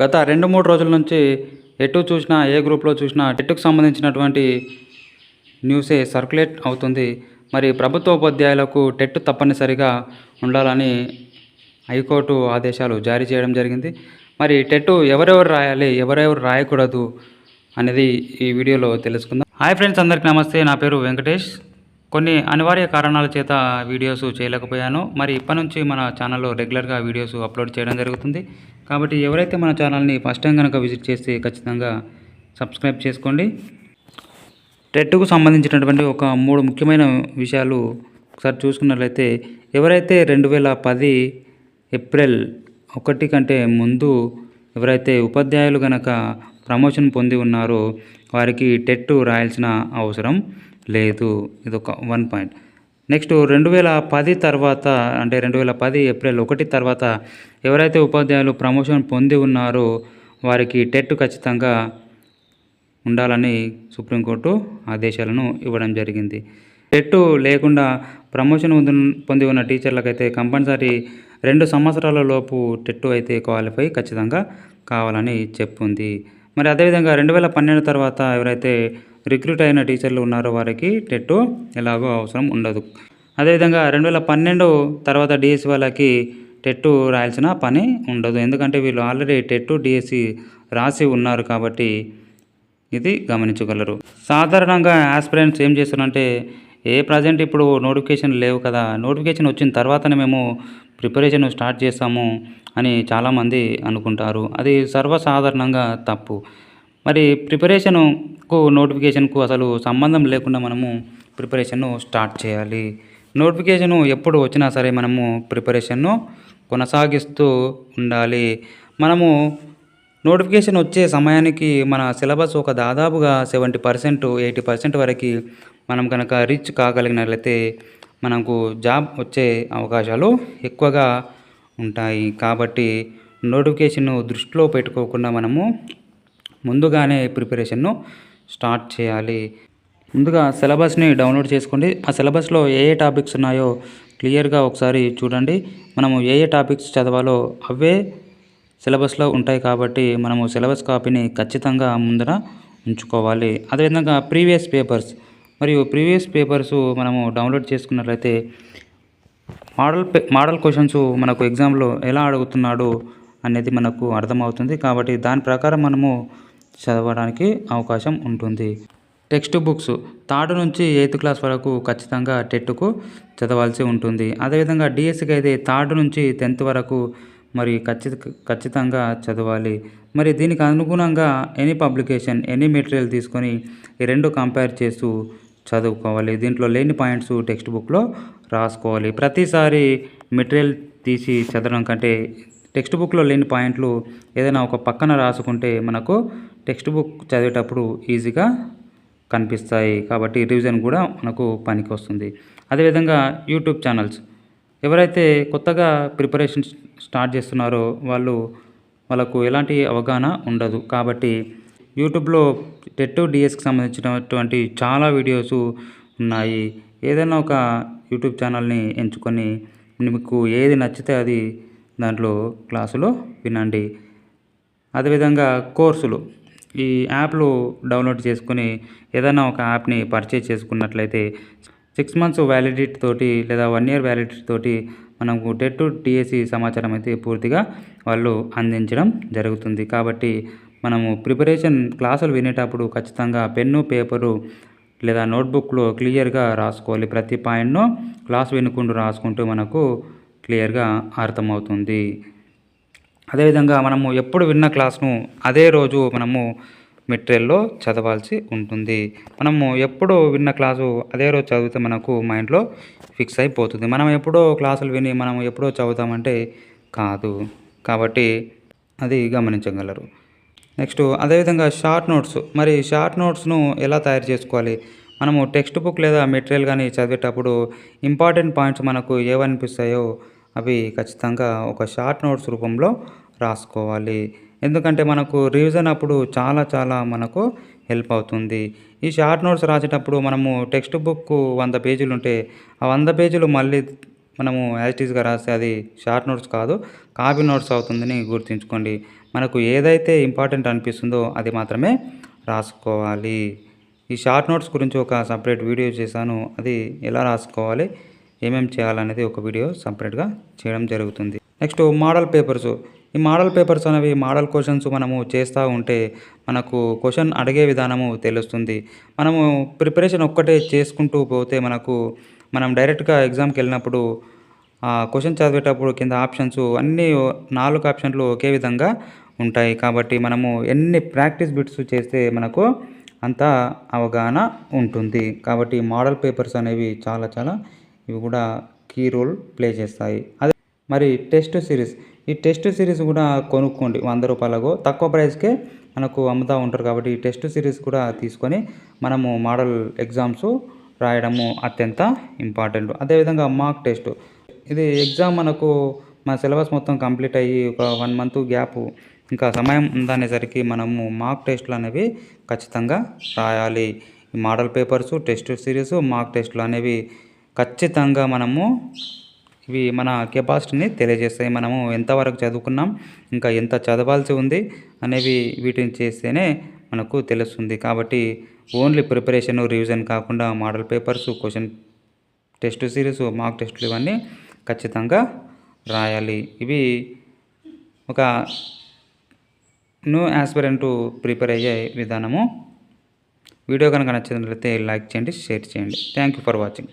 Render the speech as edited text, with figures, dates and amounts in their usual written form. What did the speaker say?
గత 2, 3 రోజుల నుంచి ఎటు చూసినా, ఏ గ్రూప్‌లో చూసినా టెట్‌కు సంబంధించినటువంటి న్యూసే సర్క్యులేట్ అవుతుంది. మరి ప్రభుత్వ ఉపాధ్యాయులకు టెట్ తప్పనిసరిగా ఉండాలని హైకోర్టు ఆదేశాలు జారీ చేయడం జరిగింది. మరి టెట్ ఎవరెవరు రాయాలి, ఎవరెవరు రాయకూడదు అనేది ఈ వీడియోలో తెలుసుకుందాం. హాయ్ ఫ్రెండ్స్, అందరికీ నమస్తే. నా పేరు వెంకటేష్. కొన్ని అనివార్య కారణాల చేత వీడియోస్ చేయలేకపోయాను. మరి ఇప్పటి నుంచి మన ఛానల్లో రెగ్యులర్గా వీడియోస్ అప్లోడ్ చేయడం జరుగుతుంది. కాబట్టి ఎవరైతే మన ఛానల్ని ఫస్ట్ టైం కనుక విజిట్ చేస్తే ఖచ్చితంగా సబ్స్క్రైబ్ చేసుకోండి. టెట్కు సంబంధించినటువంటి ఒక 3 ముఖ్యమైన విషయాలు ఒకసారి చూసుకున్నట్లయితే, ఎవరైతే 2010 ఏప్రిల్ 1 కంటే ముందు ఎవరైతే ఉపాధ్యాయులు కనుక ప్రమోషన్ పొంది ఉన్నారో వారికి టెట్ రాయాల్సిన అవసరం లేదు. ఇదొక 1 పాయింట్. నెక్స్ట్ 2010 తర్వాత, అంటే 2010 ఏప్రిల్ 1 తర్వాత ఎవరైతే ఉపాధ్యాయులు ప్రమోషన్ పొంది ఉన్నారో వారికి టెట్ ఖచ్చితంగా ఉండాలని సుప్రీంకోర్టు ఆదేశాలను ఇవ్వడం జరిగింది. టెట్ లేకుండా ప్రమోషన్ పొంది ఉన్న టీచర్లకైతే కంపల్సరీ 2 సంవత్సరాల లోపు టెట్ అయితే క్వాలిఫై ఖచ్చితంగా కావాలని చెప్పింది. మరి అదేవిధంగా 2012 తర్వాత ఎవరైతే రిక్రూట్ అయిన టీచర్లు ఉన్నారో వారికి టెట్ ఎలాగో అవసరం ఉండదు. అదేవిధంగా 2012 తర్వాత డిఎస్సి వాళ్ళకి టెట్ రాయాల్సిన పని ఉండదు. ఎందుకంటే వీళ్ళు ఆల్రెడీ టెట్ డిఎస్సి రాసి ఉన్నారు కాబట్టి ఇది గమనించగలరు. సాధారణంగా ఆస్పిరెంట్స్ ఏం చేస్తారంటే, ప్రజెంట్ ఇప్పుడు నోటిఫికేషన్ లేవు కదా, నోటిఫికేషన్ వచ్చిన తర్వాతనే మేము ప్రిపరేషన్ స్టార్ట్ చేస్తాము అని చాలామంది అనుకుంటారు. అది సర్వసాధారణంగా తప్పు. మరి ప్రిపరేషన్కు నోటిఫికేషన్కు అసలు సంబంధం లేకుండా మనము ప్రిపరేషన్ను స్టార్ట్ చేయాలి. నోటిఫికేషను ఎప్పుడు వచ్చినా సరే మనము ప్రిపరేషన్ను కొనసాగిస్తూ ఉండాలి. మనము నోటిఫికేషన్ వచ్చే సమయానికి మన సిలబస్ ఒక దాదాపుగా 70%, 80% వరకు మనం కనుక రీచ్ కాగలిగినట్లయితే మనకు జాబ్ వచ్చే అవకాశాలు ఎక్కువగా ఉంటాయి. కాబట్టి నోటిఫికేషన్ను దృష్టిలో పెట్టుకోకుండా మనము ముందుగానే ప్రిపరేషన్ను స్టార్ట్ చేయాలి. ముందుగా సిలబస్ని డౌన్లోడ్ చేసుకోండి. ఆ సిలబస్లో ఏ టాపిక్స్ ఉన్నాయో క్లియర్గా ఒకసారి చూడండి. మనము ఏ టాపిక్స్ చదవాలో అవే సిలబస్లో ఉంటాయి కాబట్టి మనము సిలబస్ కాపీని ఖచ్చితంగా ముందర ఉంచుకోవాలి. అదేవిధంగా ప్రీవియస్ పేపర్స్ మనము డౌన్లోడ్ చేసుకున్నట్లయితే మోడల్ క్వశ్చన్స్ మనకు ఎగ్జామ్లో ఎలా అడుగుతున్నాడు అనేది మనకు అర్థమవుతుంది. కాబట్టి దాని ప్రకారం మనము చదవడానికి అవకాశం ఉంటుంది. టెక్స్ట్ బుక్స్ 3rd నుంచి 8th క్లాస్ వరకు ఖచ్చితంగా టెట్కు చదవాల్సి ఉంటుంది. అదేవిధంగా డిఎస్సికి అయితే 3rd నుంచి 10th వరకు మరి ఖచ్చితంగా చదవాలి. మరి దీనికి అనుగుణంగా ఎనీ పబ్లికేషన్, ఎనీ మెటీరియల్ తీసుకొని ఈ 2 కంపేర్ చేస్తూ చదువుకోవాలి. దీంట్లో లేని పాయింట్స్ టెక్స్ట్ బుక్లో రాసుకోవాలి. ప్రతిసారి మెటీరియల్ తీసి చదవడం కంటే టెక్స్ట్ బుక్లో లేని పాయింట్లు ఏదైనా ఒక పక్కన రాసుకుంటే మనకు టెక్స్ట్ బుక్ చదివేటప్పుడు ఈజీగా కనిపిస్తాయి. కాబట్టి రివిజన్ కూడా మనకు పనికి వస్తుంది. అదేవిధంగా యూట్యూబ్ ఛానల్స్, ఎవరైతే కొత్తగా ప్రిపరేషన్ స్టార్ట్ చేస్తున్నారో వాళ్ళకు ఎలాంటి అవగాహన ఉండదు. కాబట్టి యూట్యూబ్లో టెట్ డిఎస్కి సంబంధించినటువంటి చాలా వీడియోస్ ఉన్నాయి. ఏదైనా ఒక యూట్యూబ్ ఛానల్ని ఎంచుకొని మీకు ఏది నచ్చితే అది దాంట్లో క్లాసులో వినండి. అదేవిధంగా కోర్సులు, ఈ యాప్లు డౌన్లోడ్ చేసుకొని ఏదైనా ఒక యాప్ని పర్చేజ్ చేసుకున్నట్లయితే 6 months వ్యాలిడిటీ తోటి లేదా 1 year వ్యాలిడిటీ తోటి మనకు టెట్ డిఎస్సి సమాచారం అయితే పూర్తిగా వాళ్ళు అందించడం జరుగుతుంది. కాబట్టి మనము ప్రిపరేషన్ క్లాసులు వినేటప్పుడు ఖచ్చితంగా పెన్ను, పేపరు లేదా నోట్బుక్లో క్లియర్గా రాసుకోవాలి. ప్రతి పాయింట్ను క్లాస్ వినుకుంటూ రాసుకుంటూ మనకు క్లియర్గా అర్థమవుతుంది. అదేవిధంగా మనము ఎప్పుడు విన్న క్లాస్ను అదే రోజు మనము మెటీరియల్లో చదవాల్సి ఉంటుంది. మనము ఎప్పుడు విన్న క్లాసు అదే రోజు చదివితే మనకు మైండ్లో ఫిక్స్ అయిపోతుంది. మనం ఎప్పుడో క్లాసులు విని మనం ఎప్పుడో చదువుతామంటే కాదు. కాబట్టి అది గమనించగలరు. నెక్స్ట్ అదేవిధంగా షార్ట్ నోట్స్, మరి షార్ట్ నోట్స్ను ఎలా తయారు చేసుకోవాలి? మనము టెక్స్ట్ బుక్ లేదా మెటీరియల్ కానీ చదివేటప్పుడు ఇంపార్టెంట్ పాయింట్స్ మనకు ఏవనిపిస్తాయో అవి ఖచ్చితంగా ఒక షార్ట్ నోట్స్ రూపంలో రాసుకోవాలి. ఎందుకంటే మనకు రివిజన్ అప్పుడు చాలా మనకు హెల్ప్ అవుతుంది. ఈ షార్ట్ నోట్స్ రాసేటప్పుడు మనము టెక్స్ట్ బుక్ 100 పేజీలు ఉంటే ఆ 100 పేజీలు మళ్ళీ మనము యాజ్ ఇట్ ఈస్గా రాస్తే అది షార్ట్ నోట్స్ కాదు, కాపీ నోట్స్ అవుతుందని గుర్తుంచుకోండి. మనకు ఏదైతే ఇంపార్టెంట్ అనిపిస్తుందో అది మాత్రమే రాసుకోవాలి. ఈ షార్ట్ నోట్స్ గురించి ఒక సపరేట్ వీడియో చేశాను. అది ఎలా రాసుకోవాలి, ఏమేమి చేయాలనేది ఒక వీడియో సపరేట్గా చేయడం జరుగుతుంది. Next model papers. ఈ మోడల్ పేపర్స్ అనేవి మోడల్ క్వశ్చన్స్ మనము చేస్తూ ఉంటే మనకు క్వశ్చన్ అడిగే విధానము తెలుస్తుంది. మనము ప్రిపరేషన్ ఒక్కటే చేసుకుంటూ పోతే మనం డైరెక్ట్గా ఎగ్జామ్కి వెళ్ళినప్పుడు క్వశ్చన్ చదివేటప్పుడు కింద ఆప్షన్స్ అన్నీ 4 ఆప్షన్లు ఒకే విధంగా ఉంటాయి. కాబట్టి మనము ఎన్ని ప్రాక్టీస్ బిట్స్ చేస్తే మనకు అంత అవగాహన ఉంటుంది. కాబట్టి మోడల్ పేపర్స్ అనేవి చాలా ఇవి కూడా కీ రోల్ ప్లే చేస్తాయి. అదే మరి టెస్ట్ సిరీస్. ఈ టెస్ట్ సిరీస్ కూడా కొనుక్కోండి. 100 రూపాయలకు తక్కువ ప్రైస్కే మనకు అమ్ముతూ ఉంటారు. కాబట్టి ఈ టెస్ట్ సిరీస్ కూడా తీసుకొని మనము మోడల్ ఎగ్జామ్స్ రాయడము అత్యంత ఇంపార్టెంట్. అదేవిధంగా మాక్ టెస్ట్. ఇది ఎగ్జామ్ మన సిలబస్ మొత్తం కంప్లీట్ అయ్యి ఒక 1 మంత్ గ్యాప్ ఇంకా సమయం ఉందనేసరికి మనము మాక్ టెస్టులు అనేవి ఖచ్చితంగా రాయాలి. ఈ model papers, test series, mock టెస్టులు అనేవి ఖచ్చితంగా ఇవి మన కెపాసిటీని తెలియజేస్తాయి. మనము ఎంతవరకు చదువుకున్నాం, ఇంకా ఎంత చదవాల్సి ఉంది అనేవి వీటిని చేస్తేనే మనకు తెలుస్తుంది. కాబట్టి ఓన్లీ ప్రిపరేషన్, రివిజన్ కాకుండా model papers, question test series, mock టెస్టులు ఇవన్నీ ఖచ్చితంగా రాయాలి. ఇవి ఒక న్యూ యాస్పిరెంట్ ప్రిపేర్ అయ్యే విధానము. వీడియో కనుక నచ్చినట్లయితే లైక్ చేయండి, షేర్ చేయండి. Thank you for watching.